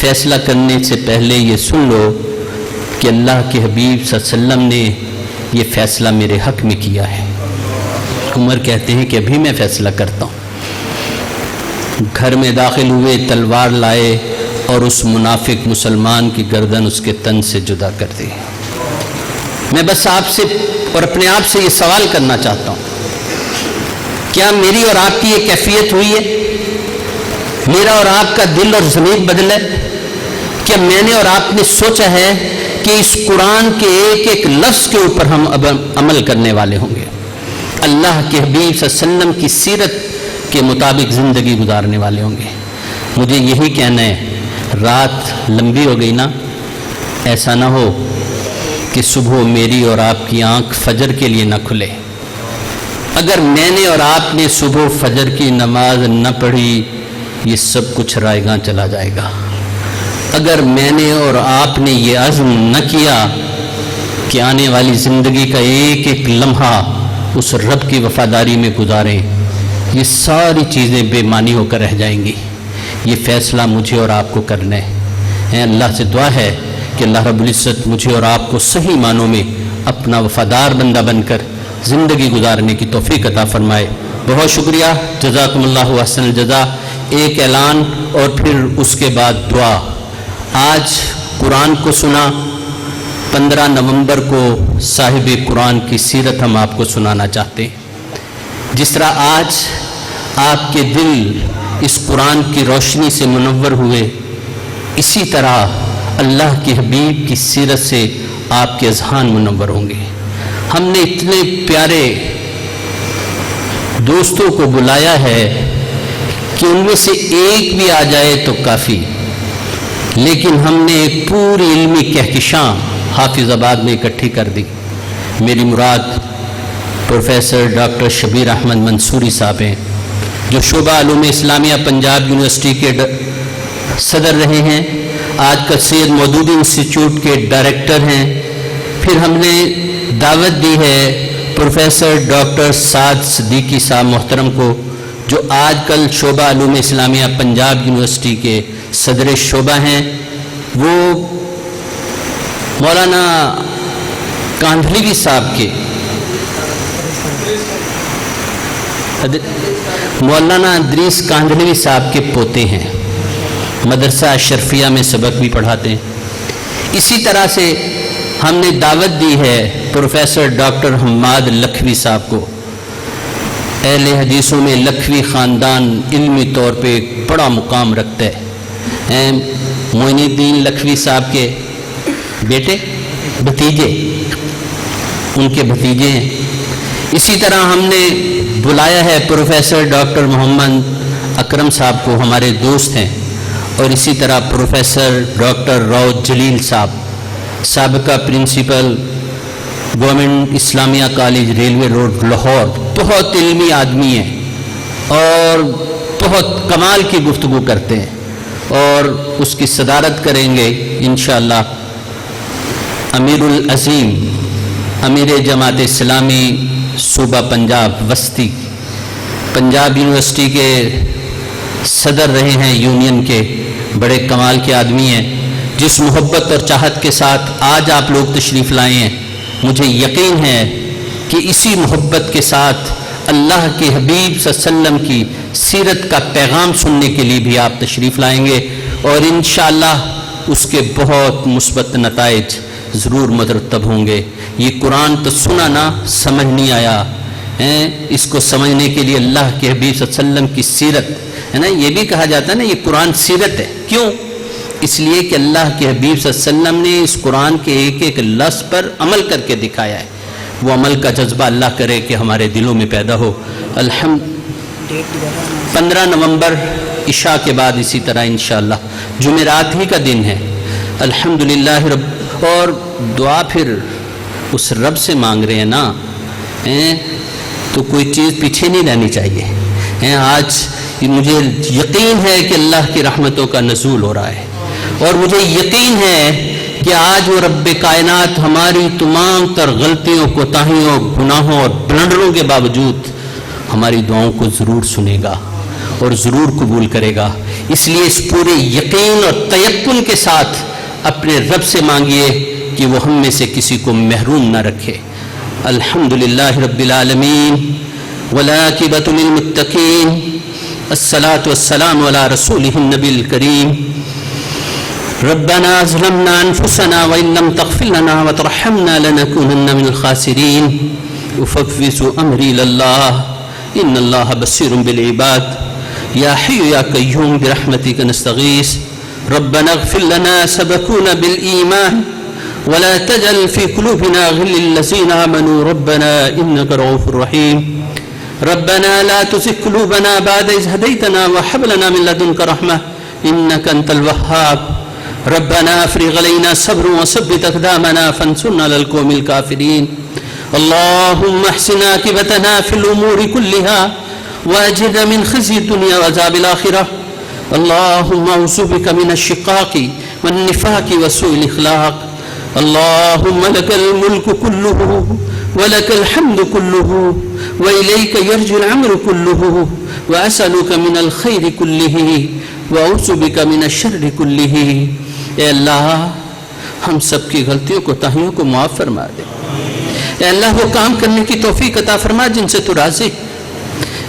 فیصلہ کرنے سے پہلے یہ سن لو کہ اللہ کے حبیب صلی اللہ علیہ وسلم نے یہ فیصلہ میرے حق میں کیا ہے۔ عمر کہتے ہیں کہ ابھی میں فیصلہ کرتا ہوں۔ گھر میں داخل ہوئے، تلوار لائے اور اس منافق مسلمان کی گردن اس کے تن سے جدا کر دی۔ میں بس آپ سے اور اپنے آپ سے یہ سوال کرنا چاہتا ہوں، کیا میری اور آپ کی یہ کیفیت ہوئی ہے؟ میرا اور آپ کا دل اور ضمیر بدلا ہے؟ کیا میں نے اور آپ نے سوچا ہے کہ اس قرآن کے ایک ایک لفظ کے اوپر ہم اب عمل کرنے والے ہوں گے، اللہ کے حبیب صلی اللہ علیہ وسلم کی سیرت کے مطابق زندگی گزارنے والے ہوں گے؟ مجھے یہی کہنا ہے، رات لمبی ہو گئی نا، ایسا نہ ہو کہ صبح میری اور آپ کی آنکھ فجر کے لیے نہ کھلے۔ اگر میں نے اور آپ نے صبح فجر کی نماز نہ پڑھی، یہ سب کچھ رائے گاں چلا جائے گا۔ اگر میں نے اور آپ نے یہ عزم نہ کیا کہ آنے والی زندگی کا ایک ایک لمحہ اس رب کی وفاداری میں گزاریں، یہ ساری چیزیں بے معنی ہو کر رہ جائیں گی۔ یہ فیصلہ مجھے اور آپ کو کرنا ہے۔ اللہ سے دعا ہے کہ اللہ رب العزت مجھے اور آپ کو صحیح معنوں میں اپنا وفادار بندہ بن کر زندگی گزارنے کی توفیق عطا فرمائے۔ بہت شکریہ، جزاکم اللہ احسن الجزا۔ ایک اعلان اور پھر اس کے بعد دعا۔ آج قرآن کو سنا، 15 نومبر کو صاحب قرآن کی سیرت ہم آپ کو سنانا چاہتے ہیں۔ جس طرح آج آپ کے دل اس قرآن کی روشنی سے منور ہوئے، اسی طرح اللہ کے حبیب کی سیرت سے آپ کے اذہان منور ہوں گے۔ ہم نے اتنے پیارے دوستوں کو بلایا ہے کہ ان میں سے ایک بھی آ جائے تو کافی، لیکن ہم نے ایک پوری علمی کہکشاں حافظ آباد میں اکٹھی کر دی۔ میری مراد پروفیسر ڈاکٹر شبیر احمد منصوری صاحب ہیں، جو شعبہ علوم اسلامیہ پنجاب یونیورسٹی کے صدر رہے ہیں، آج کل سید مودودی انسٹیٹیوٹ کے ڈائریکٹر ہیں۔ پھر ہم نے دعوت دی ہے پروفیسر ڈاکٹر سعد صدیقی صاحب محترم کو، جو آج کل شعبہ علوم اسلامیہ پنجاب یونیورسٹی کے صدر شعبہ ہیں۔ وہ مولانا کاندھلوی صاحب کے مولانا ادریس کاندھلوی صاحب کے پوتے ہیں، مدرسہ اشرفیہ میں سبق بھی پڑھاتے ہیں۔ اسی طرح سے ہم نے دعوت دی ہے پروفیسر ڈاکٹر حماد لکھوی صاحب کو۔ اہل حدیثوں میں لکھوی خاندان علمی طور پہ ایک بڑا مقام رکھتا ہے۔ معین الدین لکھوی صاحب کے بیٹے، بھتیجے، ان کے بھتیجے ہیں۔ اسی طرح ہم نے بلایا ہے پروفیسر ڈاکٹر محمد اکرم صاحب کو، ہمارے دوست ہیں، اور اسی طرح پروفیسر ڈاکٹر راؤ جلیل صاحب، سابقہ پرنسپل گورنمنٹ اسلامیہ کالج ریلوے روڈ لاہور، بہت علمی آدمی ہیں اور بہت کمال کی گفتگو کرتے ہیں، اور اس کی صدارت کریں گے انشاءاللہ امیر العظیم امیر جماعت اسلامی صوبہ پنجاب وسطی، پنجاب یونیورسٹی کے صدر رہے ہیں یونین کے، بڑے کمال کے آدمی ہیں۔ جس محبت اور چاہت کے ساتھ آج آپ لوگ تشریف لائے ہیں، مجھے یقین ہے کہ اسی محبت کے ساتھ اللہ کے حبیب صلی اللہ علیہ وسلم کی سیرت کا پیغام سننے کے لیے بھی آپ تشریف لائیں گے، اور انشاءاللہ اس کے بہت مثبت نتائج ضرور مرتب ہوں گے۔ یہ قرآن تو سنا نا، سمجھ نہیں آیا، اس کو سمجھنے کے لیے اللہ کے حبیب صلی اللہ علیہ وسلم کی سیرت ہے نا، یہ بھی کہا جاتا ہے نا یہ قرآن سیرت ہے۔ کیوں؟ اس لیے کہ اللہ کے حبیب صلی اللہ علیہ وسلم نے اس قرآن کے ایک ایک لفظ پر عمل کر کے دکھایا ہے۔ وہ عمل کا جذبہ اللہ کرے کہ ہمارے دلوں میں پیدا ہو۔ 15 نومبر عشاء کے بعد اسی طرح انشاءاللہ جمعرات ہی کا دن ہے، الحمدللہ رب، اور دعا پھر اس رب سے مانگ رہے ہیں نا، تو کوئی چیز پیچھے نہیں رہنی چاہیے۔ آج مجھے یقین ہے کہ اللہ کی رحمتوں کا نزول ہو رہا ہے، اور مجھے یقین ہے کہ آج وہ رب کائنات ہماری تمام تر غلطیوں، کوتاہیوں، گناہوں اور بلنڈروں کے باوجود ہماری دعاؤں کو ضرور سنے گا، اور ضرور قبول کرے گا. اس لیے اس پورے یقین اور تیقن کے ساتھ اپنے رب سے مانگیے کہ وہ ہم میں سے کسی کو محروم نہ رکھے. الحمدللہ رب العالمین والعاقبۃ للمتقین الصلاۃ والسلام علی رسولہ النبی الکریم. ربنا ظلمنا انفسنا وان لم تغفر لنا وترحمنا لنكونن من الخاسرین. افوض امری للہ ان اللہ بصیر بالعباد. یا حی یا قیوم برحمتک نستغیث. ربنا اغفر لنا سبقونا بالایمان ولا تجعل في قلوبنا غل للذين آمنوا ربنا إنك رؤوف رحيم. ربنا لا تزغ قلوبنا بعد إذ هديتنا وهب لنا من لدنك رحمة إنك أنت الوهاب. ربنا افرغ علينا صبرا وثبت أقدامنا فانصرنا على القوم الكافرين. اللهم احسن عاقبتنا في الأمور كلها وأجرنا من خزي الدنيا وعذاب الآخرة. اللهم أعوذ بك من الشقاق والنفاق وسوء الأخلاق. اللهم لك الملك كله ولك الحمد كله وإليك يرجع الأمر كله وأسألك من الخير كله وأعوذ بك من الشر كله. اے اللہ ہم سب کی غلطیوں کو تاہیوں کو معاف فرما دے. اے اللہ وہ کام کرنے کی توفیق عطا فرما جن سے تو راضی.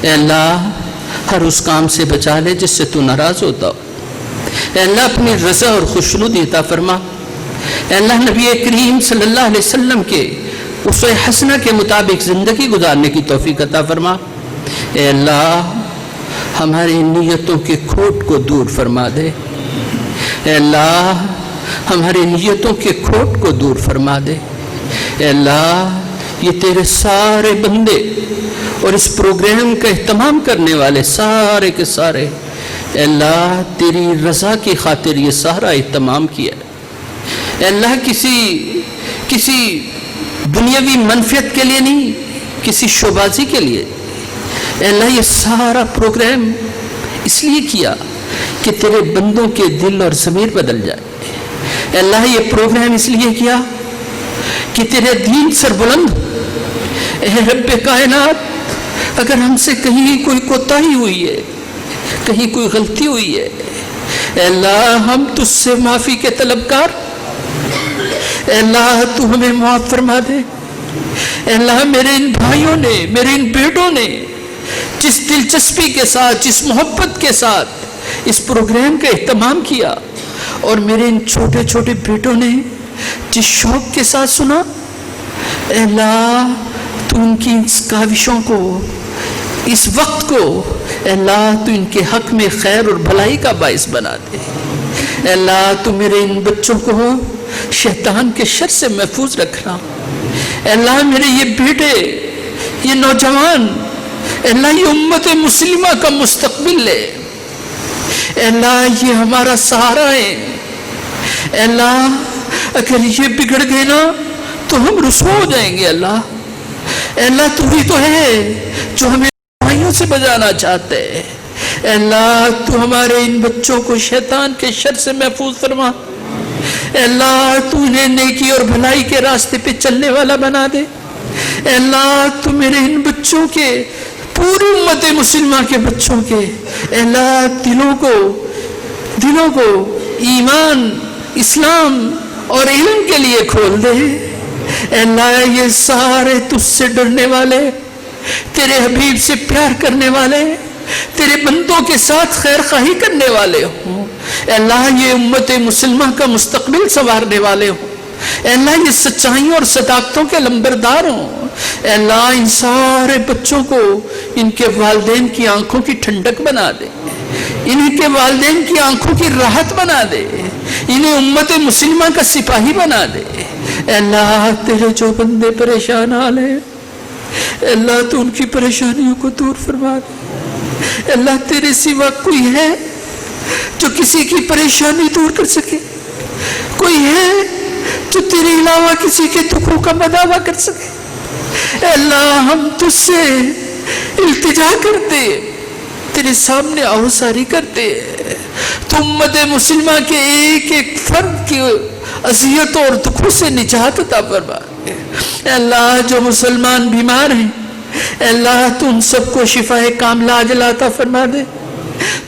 اے اللہ ہر اس کام سے بچا لے جس سے تو ناراض ہوتا ہو. اے اللہ اپنی رضا اور خوشنودی عطا فرما. اے اللہ نبی کریم صلی اللہ علیہ وسلم کے اسوہ حسنہ کے مطابق زندگی گزارنے کی توفیق عطا فرما. اے اللہ ہماری نیتوں کے کھوٹ کو دور فرما دے. اے اللہ ہماری نیتوں کے کھوٹ کو دور فرما دے. اے اللہ یہ تیرے سارے بندے اور اس پروگرام کا اہتمام کرنے والے سارے کے سارے اے اللہ تیری رضا کی خاطر یہ سارا اہتمام کیا. اے اللہ کسی دنیاوی منفعت کے لیے نہیں, کسی شوبازی کے لیے. اے اللہ یہ سارا پروگرام اس لیے کیا کہ تیرے بندوں کے دل اور ضمیر بدل جائے. اے اللہ یہ پروگرام اس لیے کیا کہ تیرے دین سربلند. اے رب کائنات اگر ہم سے کہیں کوئی کوتاہی ہوئی ہے, کہیں کوئی غلطی ہوئی ہے, اے اللہ ہم تجھ سے معافی کے طلبگار. اے اللہ تو ہمیں معاف فرما دے. اے اللہ میرے ان بھائیوں نے, میرے ان بیٹوں نے جس دلچسپی کے ساتھ, جس محبت کے ساتھ اس پروگرام کا اہتمام کیا, اور میرے ان چھوٹے چھوٹے بیٹوں نے جس شوق کے ساتھ سنا, اے اللہ تو ان کی اس کاوشوں کو, اس وقت کو, اے اللہ تو ان کے حق میں خیر اور بھلائی کا باعث بنا دے. اے اللہ تو میرے ان بچوں کو شیطان کے شر سے محفوظ رکھنا. اے اللہ میرے یہ بیٹے, یہ نوجوان, اے اللہ یہ امت مسلمہ کا مستقبل ہے. اے اللہ یہ ہمارا سہارا ہے. اے اللہ اگر یہ بگڑ گئے نا تو ہم رسوا ہو جائیں گے. اللہ اے اللہ تو ہی تو ہے جو ہمیں بھائیوں سے بجانا چاہتے ہیں. اے اللہ تو ہمارے ان بچوں کو شیطان کے شر سے محفوظ فرما. اے اللہ تو انہیں نیکی اور بھلائی کے راستے پہ چلنے والا بنا دے. اے اللہ تو میرے ان بچوں کے, پوری امت مسلمہ کے بچوں کے, اے اللہ دلوں کو ایمان, اسلام اور علم کے لیے کھول دے. اے اللہ یہ سارے تجھ سے ڈرنے والے, تیرے حبیب سے پیار کرنے والے, تیرے بندوں کے ساتھ خیر خواہی کرنے والے ہوں. اے اللہ یہ امت مسلمہ کا مستقبل سنوارنے والے ہوں. اے اللہ یہ سچائیوں اور صداقتوں کے لمبردار ہوں. اے اللہ ان سارے بچوں کو ان کے والدین کی آنکھوں کی ٹھنڈک بنا دے, انہیں کے والدین کی آنکھوں کی راحت بنا دے, انہیں امت مسلمہ کا سپاہی بنا دے. اے اللہ تیرے جو بندے پریشان حال ہیں, اے اللہ تو ان کی پریشانیوں کو دور فرما دے. اے اللہ تیرے سوا کوئی ہے جو کسی کی پریشانی دور کر سکے؟ کوئی ہے جو تیرے علاوہ کسی کے دکھوں کا مداوع کر سکے؟ اے اللہ ہم تجھ سے التجا کرتے, تیرے سامنے آوازاری کرتے, تو امت مسلمہ کے ایک ایک فرد کی اذیتوں اور دکھوں سے نجات عطا فرما. اے اللہ جو مسلمان بیمار ہیں, اے اللہ تو ان سب کو شفا کاملہ عاجلہ عطا فرما دے.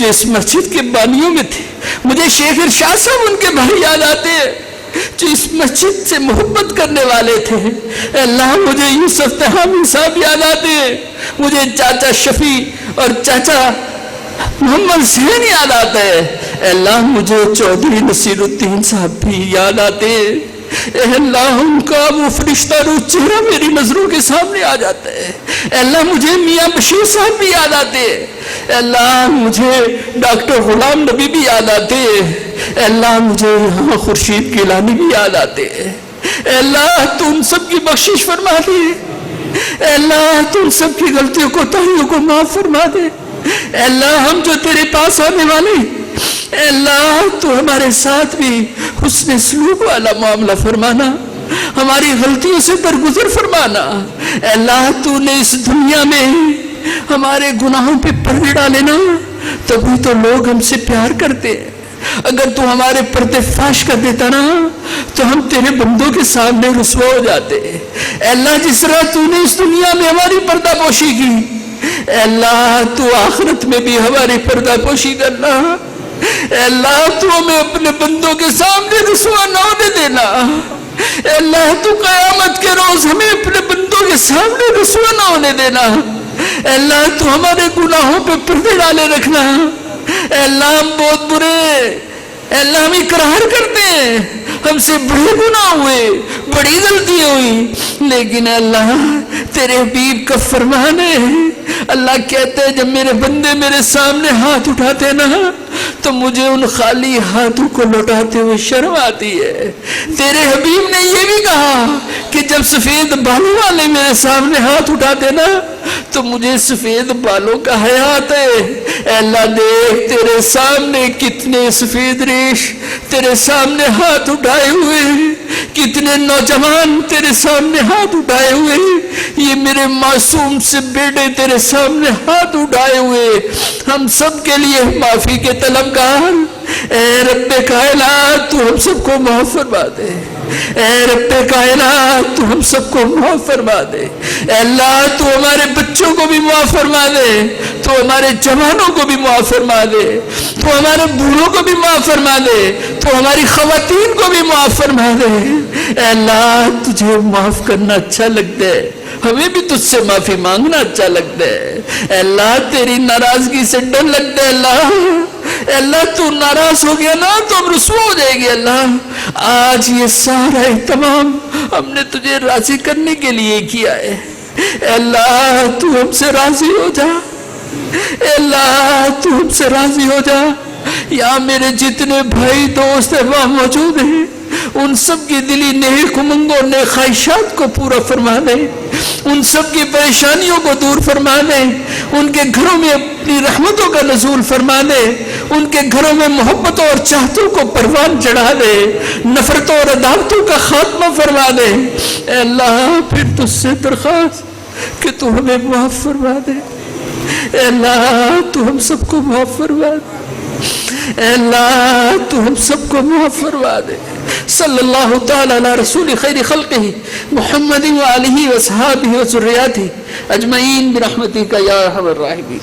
جو اس مسجد کے بانیوں میں تھے. مجھے شیخ ارشاد صاحب ان کے بھائی یاد آتے ہیں جو اس مسجد سے محبت کرنے والے تھے. اے اللہ مجھے یوسف تہامی صاحب یاد آتے ہیں, مجھے چاچا شفیع اور چاچا محمد حسین یاد آتا ہے. اے اللہ مجھے چودھری نصیر الدین صاحب بھی یاد آتے ہیں. اے اللہ ان کا وہ فرشتہ روح چہرہ میری نظروں کے سامنے آ جاتا ہے. اے اللہ مجھے میاں بشیر صاحب بھی یاد آتے ہیں. اے اللہ مجھے ڈاکٹر غلام نبی بھی یاد آتے ہیں. اے اللہ مجھے یہاں خورشید گیلانی بھی یاد آتے ہیں. اے اللہ تو ان سب کی بخشش فرما دے. اے اللہ تو ان سب کی غلطیوں کو تاہیوں کو معاف فرما دے. اے اللہ ہم جو تیرے پاس آنے والے, اے اللہ تو ہمارے ساتھ بھی حسن سلوک والا معاملہ فرمانا, ہماری غلطیوں سے درگزر فرمانا. اے اللہ تو نے اس دنیا میں ہمارے گناہوں پہ پردے ڈالے نا, تبھی تو لوگ ہم سے پیار کرتے. اگر تو ہمارے پردے فاش کر دیتا نا تو ہم تیرے بندوں کے سامنے رسوا ہو جاتے. اے اللہ جس طرح تو نے اس دنیا میں ہماری پردہ پوشی کی, اے اللہ تو آخرت میں بھی ہماری پردہ پوشی کرنا. اے اللہ تو ہمیں اپنے بندوں کے سامنے رسوا نہ ہونے دینا. اے اللہ تو قیامت کے روز ہمیں اپنے بندوں کے سامنے رسوا نہ ہونے دینا. اے اللہ تو ہمارے گناہوں پہ پردے ڈالے رکھنا. اے اللہ ہم بہت برے, اے اللہ ہم اقرار کرتے ہیں ہم سے بڑے گناہ ہوئے, بڑی غلطی ہوئی, لیکن اے اللہ تیرے حبیب کا فرمان ہے, اللہ کہتے ہیں جب میرے بندے میرے سامنے ہاتھ اٹھاتے نا تو مجھے ان خالی ہاتھوں کو لوٹاتے ہوئے شرم آتی ہے. تیرے حبیب نے یہ بھی کہا کہ جب سفید بالوں والے میرے سامنے ہاتھ اٹھاتے نا تو مجھے سفید بالوں کا حیا آتا ہے. اے اللہ دیکھ تیرے سامنے کتنے سفید ریش تیرے سامنے ہاتھ اٹھائے ہوئے, کتنے نوجوان تیرے سامنے ہاتھ اٹھائے ہوئے, یہ میرے معصوم سے بیٹے تیرے سامنے ہاتھ اٹھائے ہوئے. ہم سب کے لیے معافی کے طلبگار. اے رب کائنات تو ہم سب کو معاف فرما دے. اے رب کائنات تو ہم سب کو معاف فرما دے. اے اللہ تو ہمارے بچوں کو بھی معاف فرما دے, تو ہمارے جوانوں کو بھی معاف فرما دے, تو ہمارے بوڑھوں کو بھی معاف فرما دے, تو ہماری خواتین کو بھی معاف فرما دے. اے اللہ تجھے معاف کرنا اچھا لگتا ہے, ہمیں بھی تجھ سے معافی مانگنا اچھا لگتا ہے. اے اللہ تیری ناراضگی سے ڈر لگتا ہے. اے اللہ تو ناراض ہو گیا نا تو ہم رسوا ہو جائے گی. اللہ آج یہ سارا اہتمام ہم نے تجھے راضی کرنے کے لیے کیا ہے. اے اللہ تو ہم سے راضی ہو جا. اے اللہ تو ہم سے راضی ہو جا. یا میرے جتنے بھائی دوست وہاں موجود ہیں ان سب کی دلی نیک امنگوں اور نیک خواہشات کو پورا فرما دے, ان سب کی پریشانیوں کو دور فرما دے, ان کے گھروں میں اپنی رحمتوں کا نزول فرما دے, ان کے گھروں میں محبتوں اور چاہتوں کو پروان چڑھا دے, نفرتوں اور عداوتوں کا خاتمہ فرما دے. اے اللہ پھر تجھ سے درخواست کہ تو ہمیں معاف فرما دے. اے اللہ تو ہم سب کو معاف فرما دے. اے اللہ تو ہم سب کو معاف فرما دے. صلی اللہ تعالی علی رسول خیر خلقہ محمد وآلہ وصحابہ وذریاتہ اجمعین برحمتک یا ارحم الراحمین.